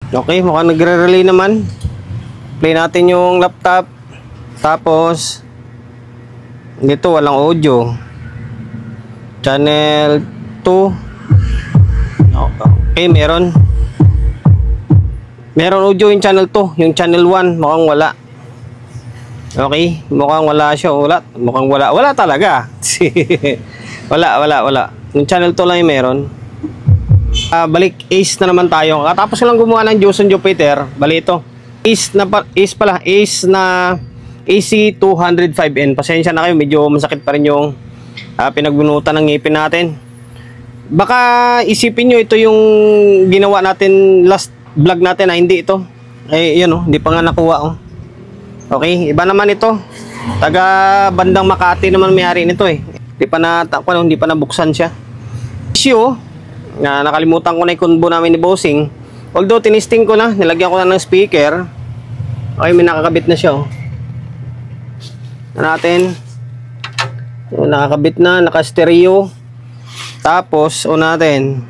Okay, mukhang nagre-relay naman. Play natin yung laptop. Tapos dito walang audio. Channel 2. Okay, meron audio yung channel 2. Yung channel 1 mukhang wala. Okay, mukhang wala siya. Mukhang wala talaga. wala. Yung channel 2 lang yung meron. Balik Ace na naman tayo. Katapos lang gumawa ng Joson Jupiter. Bali ito Ace na AC205N. Pasensya na kayo, medyo masakit pa rin yung pinagbunutan ng ngipin natin. Baka isipin nyo ito yung ginawa natin last vlog natin. Hindi ito. Yan oh, hindi pa nga nakuha oh. Okay, iba naman ito. Taga bandang Makati naman may-ari nito eh. Hindi pa nabuksan siya. Issue na nakalimutan ko na yung combo namin ni Bossing. Although tinisting ko na, nilagyan ko na ng speaker. Okay, may nakakabit na siya oh. Natin. Nakakabit na, naka-stereo. Tapos natin.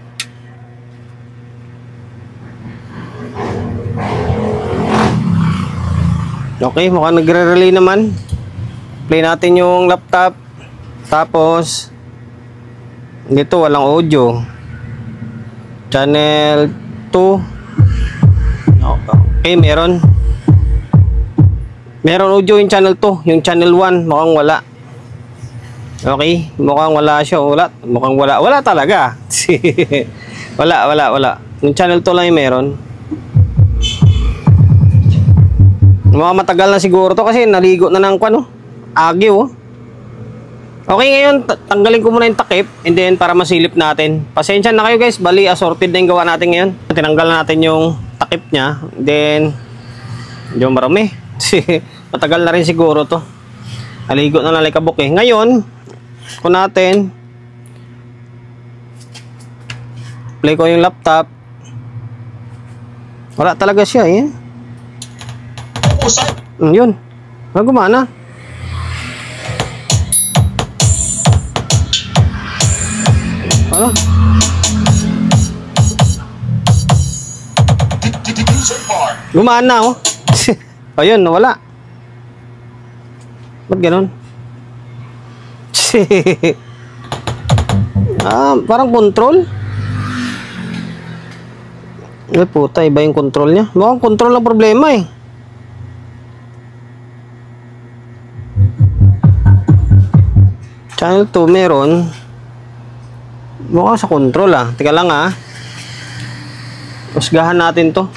Okay, mukhang nagre-relay naman. Play natin yung laptop. Tapos dito walang audio. Channel 2. Okay, meron audio yung channel 2. Yung channel 1 mukhang wala. Okay, mukhang wala siya. Mukhang wala talaga. wala. Yung channel 2 lang yung meron. Mukhang matagal na siguro to kasi naligo na ng agyo oh. Okay, ngayon tanggalin ko muna yung takip and then para masilip natin. Pasensya na kayo guys, bali assorted na yung gawa natin ngayon. Tinanggal na natin yung takip nya, then medyo marami. Matagal na rin siguro to. Naligo na nalikabok eh. Ngayon kung natin play ko yung laptop, wala talaga siya eh. Yun, gumana. Gumana oh. Ayun, nawala. Ba't ganun? Parang control. Ay puta, iba yung control nya. Mukhang control ang problema eh. Channel 2 meron. Mukhang sa control Tika lang Usgahan natin to.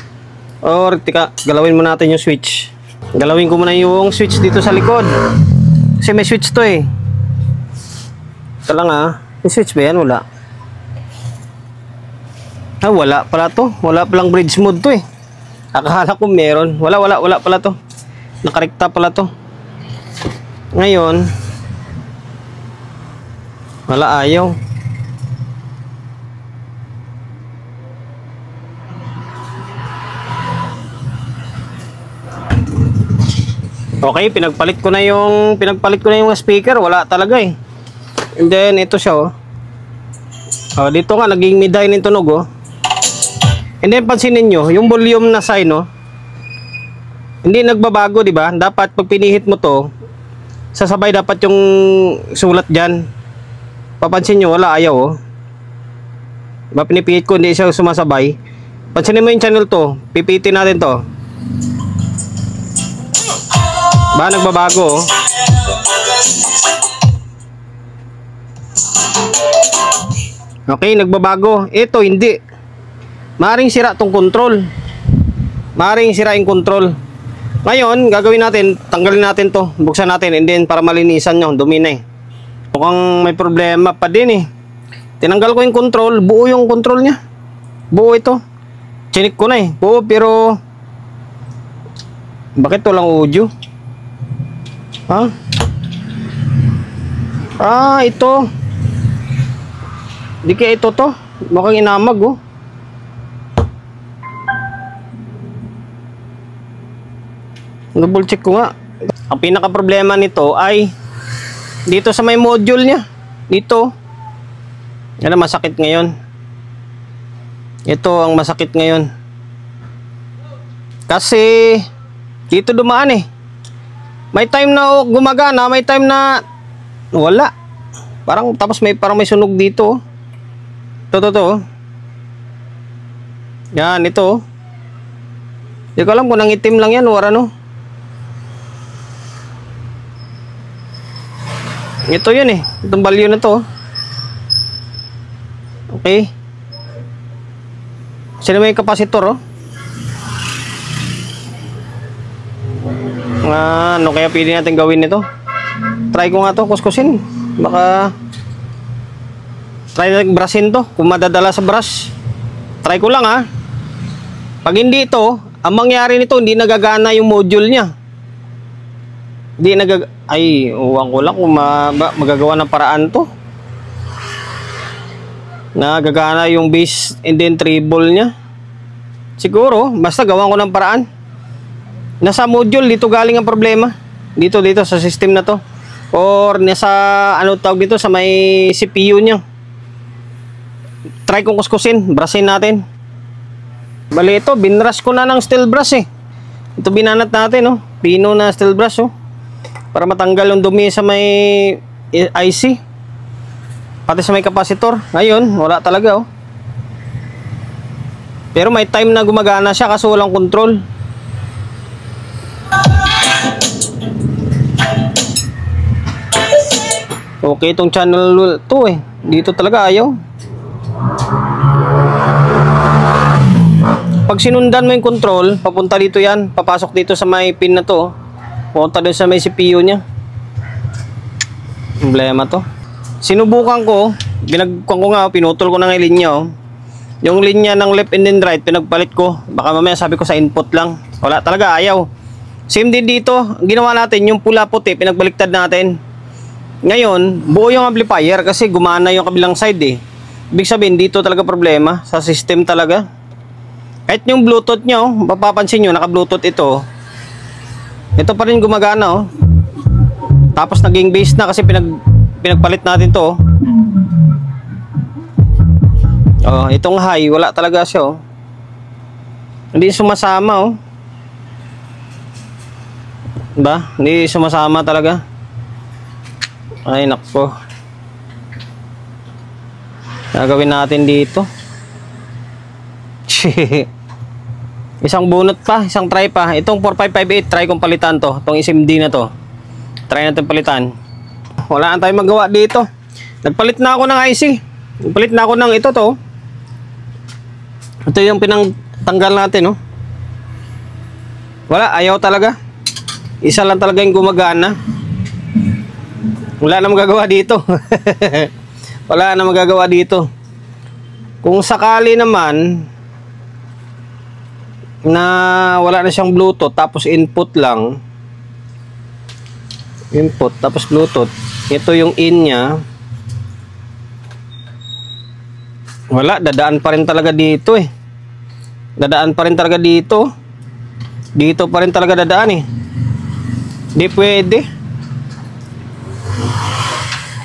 Or galawin mo natin yung switch. Galawin ko muna yung switch dito sa likod. Kasi may switch to eh. Tika lang may switch ba yan? Wala. Wala pala to. Wala palang bridge mode to eh. Akala ko meron. Wala pala to. Nakarekta pala to. Ngayon wala, ayaw. Okay, pinagpalit ko na yung speaker, wala talaga eh. And then ito siya dito nga naging mid-high ng tunog oh. And then pansinin nyo, yung volume na sign hindi nagbabago, di ba? Dapat pag pinihit mo to, sasabay dapat yung sulat diyan. Papansin nyo, wala, ayaw oh. Diba, pinipihit ko, hindi siya sumasabay. Pansinin mo yung channel to, pipitin natin to. Ba, nagbabago oh. Okay, nagbabago. Ito, hindi. Maring sira tong control. Maring sira yung control. Ngayon, gagawin natin, tanggalin natin to. Buksan natin, and then para malinisan nyo, dumi na eh. Mukhang may problema pa din eh. Tinanggal ko yung control, buo yung control nya. Buo ito. Chinik ko na eh. Buo, pero bakit walang audio? Ito. Di kaya ito to. Mukhang inamag oh. Double check ko nga. Ang pinaka problema nito ay dito sa may module nya. Dito. Yan ang masakit ngayon. Ito ang masakit ngayon. Kasi dito dumaan eh. May time na gumagana, may time na wala. Parang may sunog dito. To. Yan, ito. Hindi ko alam kung nangitim lang yan o ano. Ito yun eh. Itong balyo na to. Okay. Sino may kapasitor oh? Ano kaya pwede natin gawin nito? Try ko nga to, kuskusin. Baka try natin brasin to. Kung madadala sa brush. Try ko lang ha. Pag hindi ito, ang mangyari nito, hindi nagagana yung module niya. Ay, uwang ko lang kung magagawa ng paraan to. Nagagana yung base and then treble niya. Siguro, basta gawan ko ng paraan. Nasa module, dito galing ang problema. Dito sa system na to. Or nasa, ano tawag dito, sa may CPU niya. Try kong kuskusin, brushin natin. Bali ito, binrush ko na ng steel brush eh. Ito binanat natin oh. Pino na steel brush oh. Para matanggal yung dumi sa may IC. Pati sa may kapasitor. Ngayon, wala talaga oh. Pero may time na gumagana siya kasi walang control. Okay itong channel 2 eh. Dito talaga ayaw. Pag sinundan mo yung control, papunta dito yan. Papasok dito sa may pin na to. Papunta doon sa may CPU nya. Problema to. Sinubukan ko. Pinagkuhan ko nga. Pinutol ko na ng linya oh. Yung linya ng left and then right, pinagpalit ko. Baka mamaya sabi ko sa input lang. Wala talaga, ayaw. Same din dito. Ginawa natin yung pula puti, pinagbaliktad natin. Ngayon, buo yung amplifier kasi gumana yung kabilang side eh. Ibig sabihin, dito talaga problema. Sa system talaga. Kahit yung Bluetooth nyo, mapapansin nyo, naka-Bluetooth ito. Ito pa rin gumagana oh. Tapos naging base na kasi pinagpalit natin to oh. Oh, itong high, wala talaga siya oh. Hindi sumasama oh. Diba? Hindi sumasama talaga. Ay nako. Gagawin natin dito. Isang bunot pa, isang try pa. Itong 4558, try kong palitan to. Itong SMD na to. Try natin palitan. Wala na tayong magawa dito. Nagpalit na ako ng IC. Nagpalit na ako ng ito to. Ito yung pinangtanggal natin oh. Wala, ayaw talaga. Isa lang talaga yung gumagana. Wala na magagawa dito. Wala na magagawa dito. Kung sakali naman na wala na siyang Bluetooth tapos input lang. Input tapos Bluetooth. Ito yung in niya. Wala, dadaan pa rin talaga dito eh. Dadaan pa rin talaga dito. Dito pa rin talaga dadaan eh. Hindi pwede.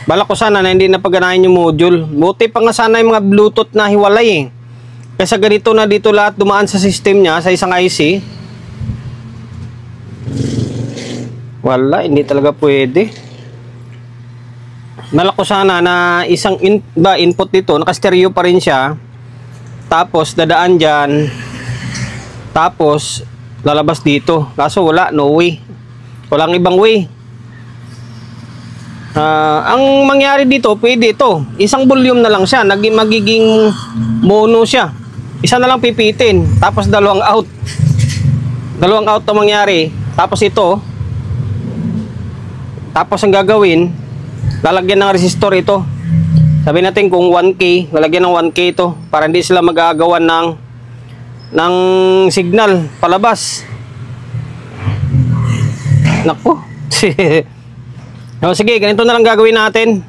Balak ko sana na hindi napaganahin yung module. Buti pa nga sana yung mga Bluetooth na hiwalay eh. Kaysa ganito na dito lahat dumaan sa system niya sa isang IC. Wala, hindi talaga pwede. Balak ko sana na isang input dito, naka-stereo pa rin siya. Tapos dadaan dyan. Tapos lalabas dito. Kaso wala, no way. Walang ibang way. Ang mangyari dito, pwede ito. Isang volume na lang siya. Magiging mono siya. Isa na lang pipitin. Tapos dalawang out. Dalawang out ang mangyari. Tapos ito. Tapos ang gagawin, lalagyan ng resistor ito. Sabi natin kung 1K, lalagyan ng 1K ito. Para hindi sila magagawa ng signal palabas. Naku. No, sige, ganito na lang gagawin natin.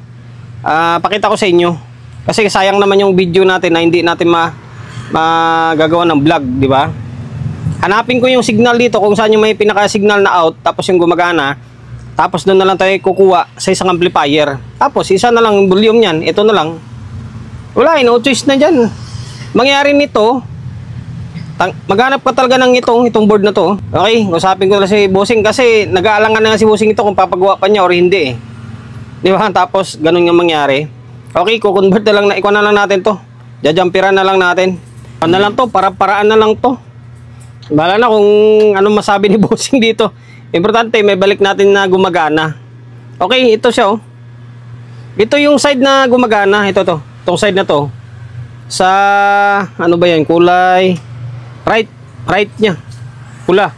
Pakita ko sa inyo. Kasi sayang naman yung video natin na hindi natin magagawa ng vlog, di ba? Hanapin ko yung signal dito kung saan yung may pinaka-signal na out, tapos yung gumagana. Tapos doon na lang tayo kukuha sa isang amplifier. Tapos isa na lang yung volume niyan. Ito na lang. Wala, no choice na dyan. Mangyari nito, Maghanap ka talaga ng itong board na to. Okay, usapin ko na si bossing kasi nag-aalangan na nga si bossing ito kung papagawa pa niya or hindi eh. Di ba? Tapos ganun yung mangyari. Okay, kukonvert na lang na ikuha na lang natin to. Jajampiran na lang natin. Ano na lang to, para-paraan na lang to. Bahala na kung anong masabi ni bossing dito. Importante may balik natin na gumagana. Okay, ito siya oh. Ito yung side na gumagana, ito to. Itong side na to. Sa ano ba 'yan? Kulay right niya. Pula.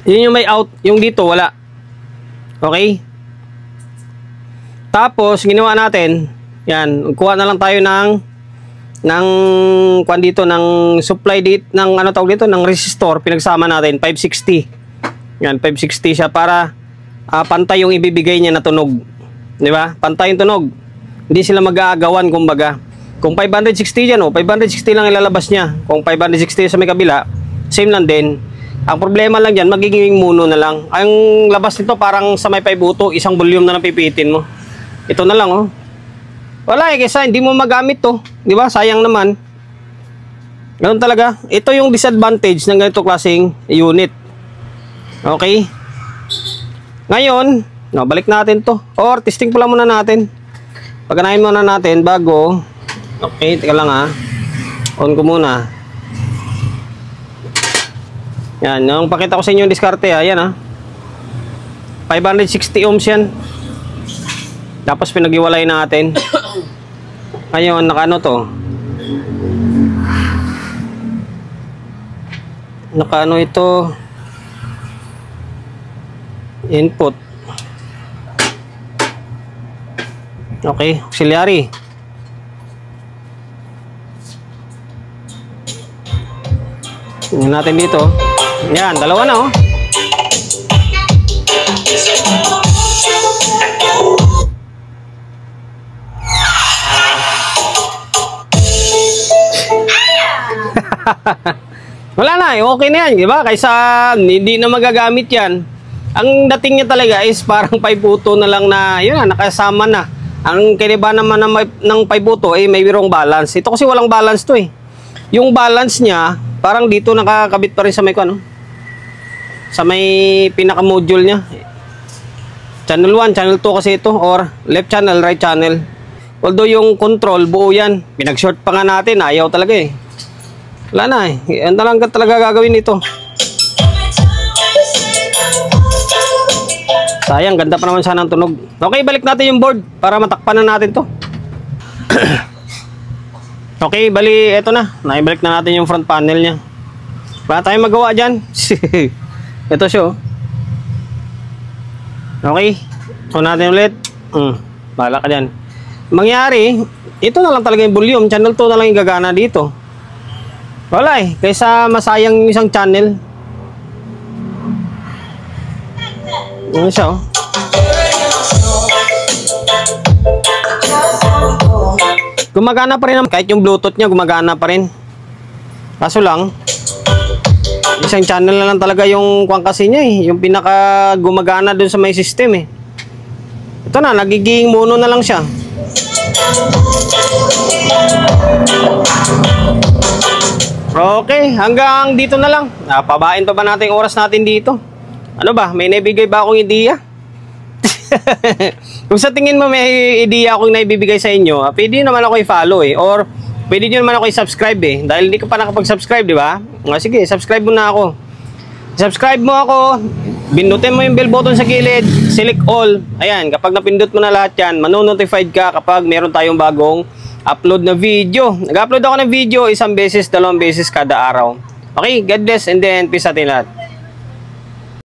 Yun yung may out, yung dito wala. Okay? Tapos ginawa natin, yan, kuha na lang tayo ng kuan dito ng supply dito ng ano tawag dito ng resistor, pinagsama natin 560. Yan, 560 siya para pantay yung ibibigay niya na tunog. 'Di ba? Pantay yung tunog. Hindi sila mag-aagawan kumbaga. Kung 560 diyan, 560 lang ilalabas niya. Kung 560 sa may kabila, same lang din. Ang problema lang diyan, magiging mono na lang. Ang labas nito parang sa may 5 uto, isang volume na napipitin mo. Ito na lang oh. Wala eh, kaysa hindi mo magamit to. Di ba? Sayang naman. Ganun talaga. Ito yung disadvantage ng ganito klaseng unit. Okay? Ngayon, no, balik natin to. Or, testing pala muna natin. Paganahin muna natin bago. Okay, teka lang ha. On ko muna. Yan, yung pakita ko sa inyo yung diskarte ha. Yan ha. 560 ohms yan. Tapos pinag-iwalay natin. Ngayon, naka-ano to? Naka-ano ito? Input. Okay, auxiliary. Tingnan natin dito. Yan, dalawa na oh. Wala na, okay na yan, di ba? Kaysa hindi na magagamit yan. Ang dating niya talaga is parang 5 uto na lang na, yun na, nakasama na. Ang kiniba naman ng 5 uto ay may wirong balance. Ito kasi walang balance to eh. Yung balance niya, parang dito nakakabit pa rin sa may ano, sa may pinaka-module niya. Channel 1, channel 2 kasi ito, or left channel, right channel. Although yung control, buo yan. Pinag-short pa nga natin, ayaw talaga eh. Wala na eh. Ano lang talaga gagawin ito. Sayang, ganda pa naman sana ang tunog. Okay, balik natin yung board para matakpan na natin to. Okay, bali, eto na. Naibalik na natin yung front panel niya. Wala tayong magawa dyan. Ito siya oh. Okay. So natin ulit. Bahala ka dyan. Mangyari, ito na lang talaga yung volume. Channel 2 na lang yung gagana dito. Wala eh. Kaysa masayang isang channel. Ano siya oh. Gumagana pa rin naman. Kahit yung Bluetooth niya gumagana pa rin. Kaso lang, isang channel na lang talaga yung kuwang kasi niya eh. Yung pinaka gumagana dun sa may system eh. Ito na, nagiging mono na lang siya. Okay, hanggang dito na lang. Pabain pa ba natin yung oras natin dito? Ano ba, may naibigay ba akong ideya? Kung sa tingin mo may ideya akong naibibigay sa inyo, pwede naman ako i-follow eh. Or pwede nyo naman ako i-subscribe eh. Dahil hindi ka pa nakapag-subscribe, di ba? Sige, subscribe mo na ako. Subscribe mo ako. Pindutin mo yung bell button sa gilid. Select all. Ayan, kapag napindot mo na lahat yan, manonotified ka kapag meron tayong bagong upload na video. Nag-upload ako ng video 1 beses, 2 beses kada araw. Okay, God bless and then peace sa atin lahat.